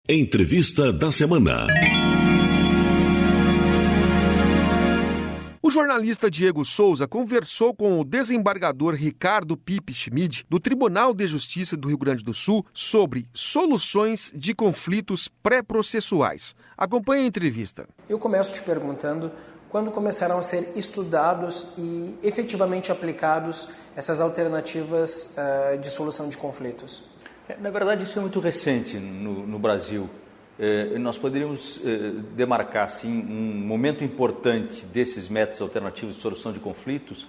Entrevista da semana. O jornalista Diego Souza conversou com o desembargador Ricardo Pipe Schmid, do Tribunal de Justiça do Rio Grande do Sul, sobre soluções de conflitos pré-processuais. Acompanhe a entrevista. Eu começo te perguntando quando começaram a ser estudados e efetivamente aplicados essas alternativas de solução de conflitos. Na verdade, isso é muito recente no Brasil. Nós poderíamos demarcar assim, um momento importante desses métodos alternativos de solução de conflitos,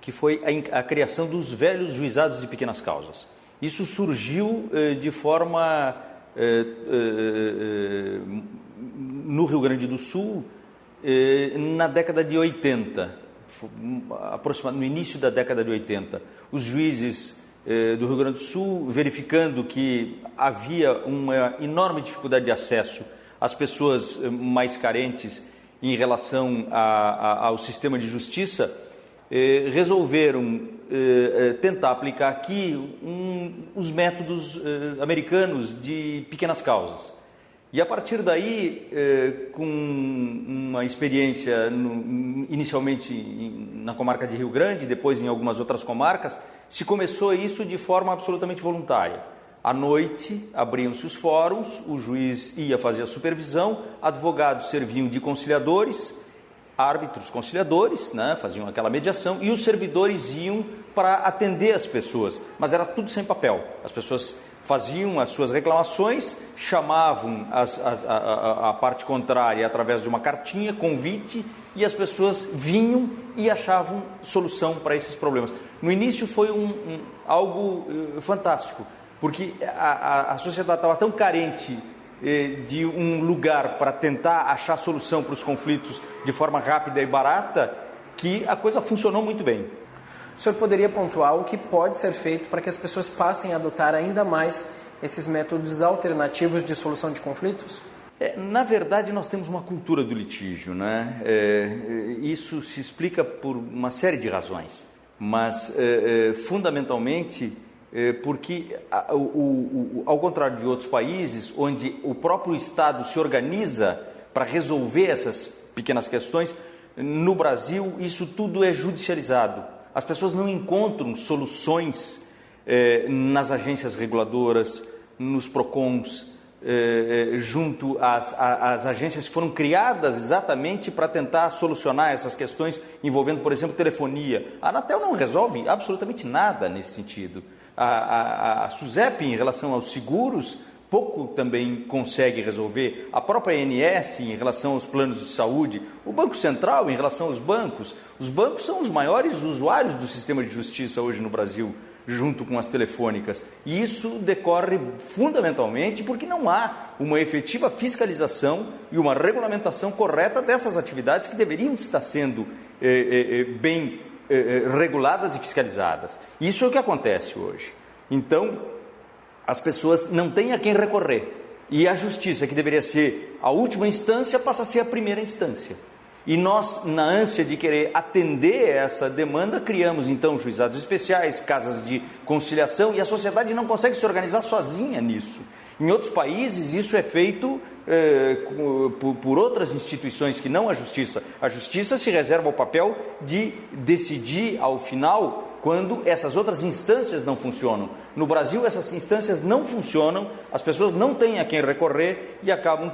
que foi a criação dos velhos juizados de pequenas causas. Isso surgiu de forma no Rio Grande do Sul na década de 80, aproximadamente no início da década de 80. Os juízes do Rio Grande do Sul, verificando que havia uma enorme dificuldade de acesso às pessoas mais carentes em relação ao sistema de justiça, resolveram tentar aplicar aqui os métodos americanos de pequenas causas. E a partir daí, com uma experiência inicialmente na comarca de Rio Grande, depois em algumas outras comarcas, se começou isso de forma absolutamente voluntária. À noite, abriam-se os fóruns, o juiz ia fazer a supervisão, advogados serviam de conciliadores, árbitros conciliadores, né, faziam aquela mediação, e os servidores iam para atender as pessoas, mas era tudo sem papel. As pessoas faziam as suas reclamações, chamavam a parte contrária através de uma cartinha, convite, e as pessoas vinham e achavam solução para esses problemas. No início foi algo fantástico, porque a sociedade estava tão carente de um lugar para tentar achar solução para os conflitos de forma rápida e barata, que a coisa funcionou muito bem. O senhor poderia pontuar o que pode ser feito para que as pessoas passem a adotar ainda mais esses métodos alternativos de solução de conflitos? Na verdade, nós temos uma cultura do litígio, né? Isso se explica por uma série de razões, mas fundamentalmente porque, ao contrário de outros países, onde o próprio Estado se organiza para resolver essas pequenas questões, no Brasil isso tudo é judicializado. As pessoas não encontram soluções nas agências reguladoras, nos PROCONs, junto às agências que foram criadas exatamente para tentar solucionar essas questões envolvendo, por exemplo, telefonia. A Anatel não resolve absolutamente nada nesse sentido. A SUSEP, em relação aos seguros, pouco também consegue resolver. A própria ANS, em relação aos planos de saúde. O Banco Central, em relação aos bancos. Os bancos são os maiores usuários do sistema de justiça hoje no Brasil, junto com as telefônicas. E isso decorre fundamentalmente porque não há uma efetiva fiscalização e uma regulamentação correta dessas atividades que deveriam estar sendo bem reguladas e fiscalizadas. Isso é o que acontece hoje. Então, as pessoas não têm a quem recorrer. E a justiça, que deveria ser a última instância, passa a ser a primeira instância. E nós, na ânsia de querer atender essa demanda, criamos então juizados especiais, casas de conciliação, e a sociedade não consegue se organizar sozinha nisso. Em outros países, isso é feito por outras instituições que não a justiça. A justiça se reserva o papel de decidir, ao final, quando essas outras instâncias não funcionam. No Brasil, essas instâncias não funcionam, as pessoas não têm a quem recorrer e acabam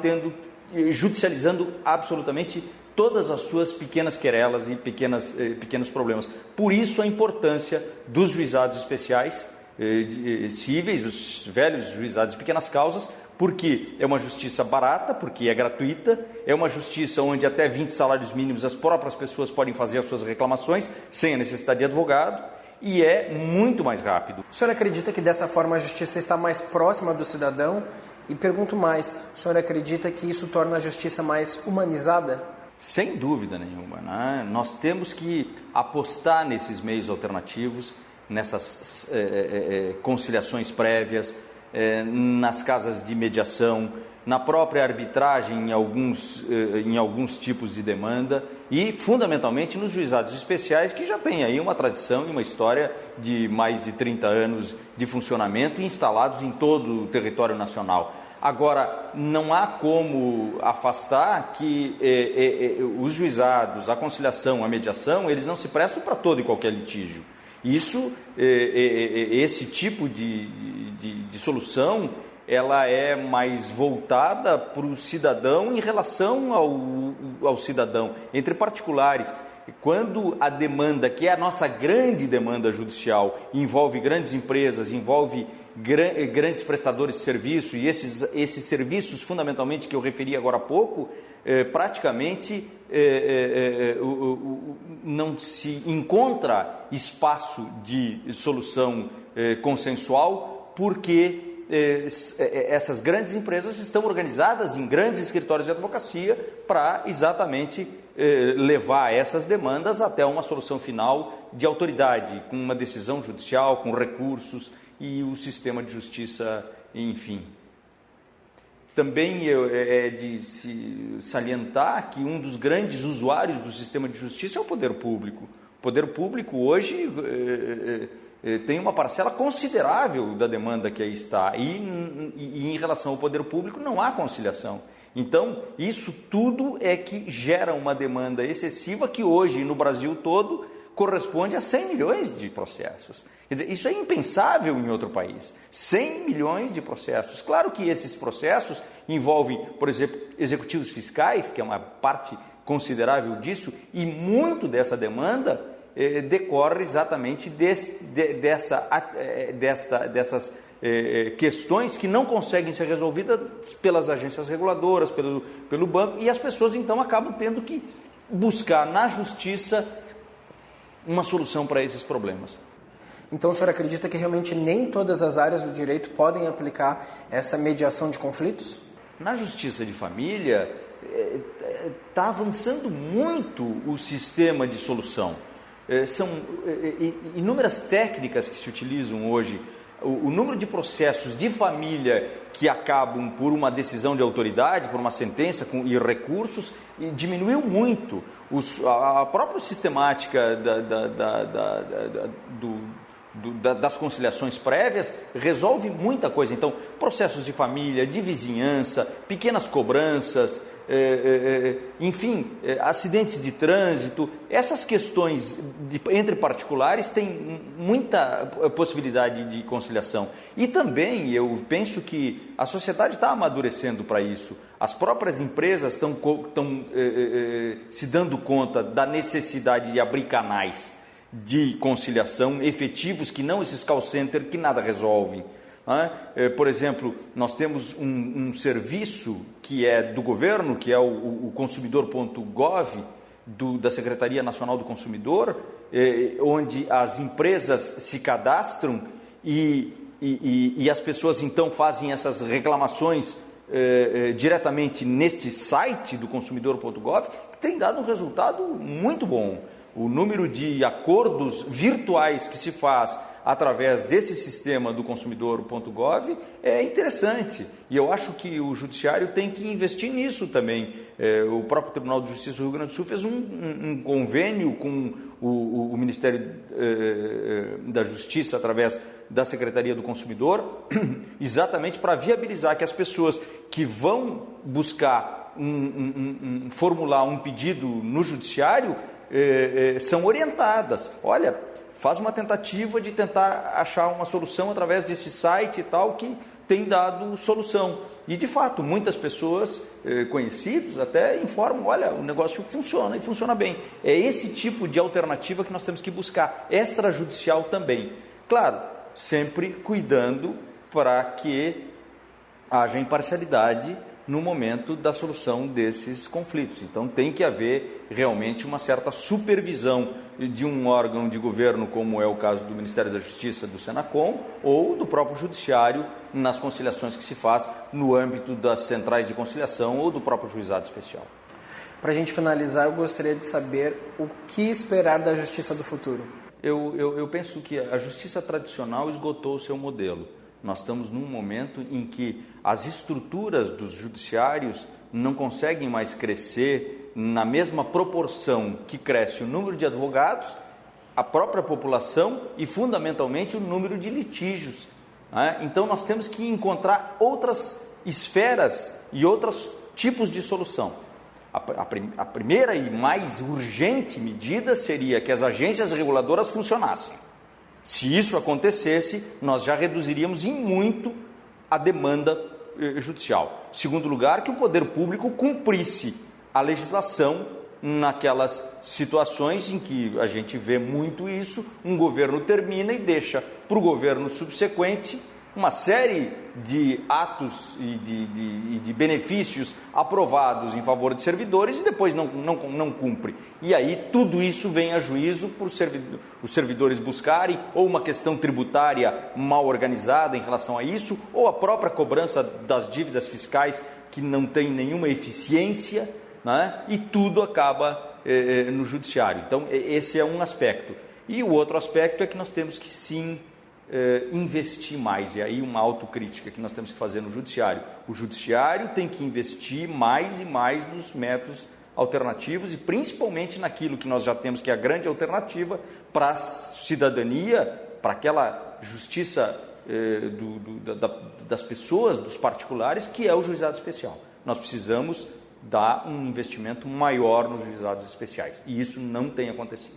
judicializando absolutamente todas as suas pequenas querelas e pequenos problemas. Por isso a importância dos juizados especiais cíveis, os velhos juizados de pequenas causas, porque é uma justiça barata, porque é gratuita, é uma justiça onde até 20 salários mínimos as próprias pessoas podem fazer as suas reclamações sem a necessidade de advogado, e é muito mais rápido. O senhor acredita que dessa forma a justiça está mais próxima do cidadão? E pergunto mais, o senhor acredita que isso torna a justiça mais humanizada? Sem dúvida nenhuma, né? Nós temos que apostar nesses meios alternativos, nessas conciliações prévias, nas casas de mediação, na própria arbitragem em alguns tipos de demanda e, fundamentalmente, nos juizados especiais, que já têm aí uma tradição e uma história de mais de 30 anos de funcionamento e instalados em todo o território nacional. Agora, não há como afastar que os juizados, a conciliação, a mediação, eles não se prestam para todo e qualquer litígio. Isso, esse tipo de solução, ela é mais voltada para o cidadão em relação ao cidadão, entre particulares. Quando a demanda, que é a nossa grande demanda judicial, envolve grandes empresas, envolve grandes prestadores de serviço, e esses serviços, fundamentalmente, que eu referi agora há pouco, praticamente não se encontra espaço de solução consensual, porque essas grandes empresas estão organizadas em grandes escritórios de advocacia para exatamente levar essas demandas até uma solução final de autoridade, com uma decisão judicial, com recursos e o sistema de justiça, enfim. Também é de se salientar que um dos grandes usuários do sistema de justiça é o poder público. O poder público hoje tem uma parcela considerável da demanda que aí está, e em relação ao poder público não há conciliação. Então, isso tudo é que gera uma demanda excessiva que hoje, no Brasil todo, corresponde a 100 milhões de processos. Quer dizer, isso é impensável em outro país. 100 milhões de processos. Claro que esses processos envolvem, por exemplo, executivos fiscais, que é uma parte considerável disso, e muito dessa demanda decorre exatamente dessas questões que não conseguem ser resolvidas pelas agências reguladoras, pelo banco, e as pessoas então acabam tendo que buscar na justiça uma solução para esses problemas. Então o senhor acredita que realmente nem todas as áreas do direito podem aplicar essa mediação de conflitos? Na justiça de família está avançando muito o sistema de solução. São inúmeras técnicas que se utilizam hoje. O número de processos de família que acabam por uma decisão de autoridade, por uma sentença e recursos, diminuiu muito. A própria sistemática das conciliações prévias resolve muita coisa. Então, processos de família, de vizinhança, pequenas cobranças, enfim, acidentes de trânsito, essas questões entre particulares têm muita possibilidade de conciliação. E também eu penso que a sociedade está amadurecendo para isso. As próprias empresas estão se dando conta da necessidade de abrir canais de conciliação efetivos, que não esses call center que nada resolvem. Por exemplo, nós temos um serviço que é do governo, que é o consumidor.gov, da Secretaria Nacional do Consumidor, onde as empresas se cadastram e as pessoas então fazem essas reclamações diretamente neste site do consumidor.gov, que tem dado um resultado muito bom. O número de acordos virtuais que se faz através desse sistema do consumidor.gov é interessante. E eu acho que o judiciário tem que investir nisso também. O próprio Tribunal de Justiça do Rio Grande do Sul fez um convênio com o Ministério da Justiça, através da Secretaria do Consumidor, exatamente para viabilizar que as pessoas que vão buscar formular um pedido no judiciário são orientadas. Olha, faz uma tentativa de tentar achar uma solução através desse site e tal, que tem dado solução. E, de fato, muitas pessoas conhecidas até informam, olha, o negócio funciona e funciona bem. É esse tipo de alternativa que nós temos que buscar, extrajudicial também. Claro, sempre cuidando para que haja imparcialidade no momento da solução desses conflitos. Então tem que haver realmente uma certa supervisão de um órgão de governo, como é o caso do Ministério da Justiça, do Senacom, ou do próprio Judiciário, nas conciliações que se faz no âmbito das centrais de conciliação ou do próprio Juizado Especial. Para a gente finalizar, eu gostaria de saber o que esperar da Justiça do futuro. Eu penso que a Justiça tradicional esgotou o seu modelo. Nós estamos num momento em que as estruturas dos judiciários não conseguem mais crescer na mesma proporção que cresce o número de advogados, a própria população e, fundamentalmente, o número de litígios. Então, nós temos que encontrar outras esferas e outros tipos de solução. A primeira e mais urgente medida seria que as agências reguladoras funcionassem. Se isso acontecesse, nós já reduziríamos em muito a demanda judicial. Segundo lugar, que o poder público cumprisse a legislação naquelas situações em que a gente vê muito isso, um governo termina e deixa para o governo subsequente uma série de atos e de benefícios aprovados em favor de servidores e depois não cumpre. E aí tudo isso vem a juízo por os servidores buscarem ou uma questão tributária mal organizada em relação a isso, ou a própria cobrança das dívidas fiscais que não tem nenhuma eficiência, né? E tudo acaba no judiciário. Então esse é um aspecto. E o outro aspecto é que nós temos que sim investir mais, e aí uma autocrítica que nós temos que fazer no judiciário. O judiciário tem que investir mais e mais nos métodos alternativos e principalmente naquilo que nós já temos, que é a grande alternativa para a cidadania, para aquela justiça das pessoas, dos particulares, que é o juizado especial. Nós precisamos dar um investimento maior nos juizados especiais, e isso não tem acontecido.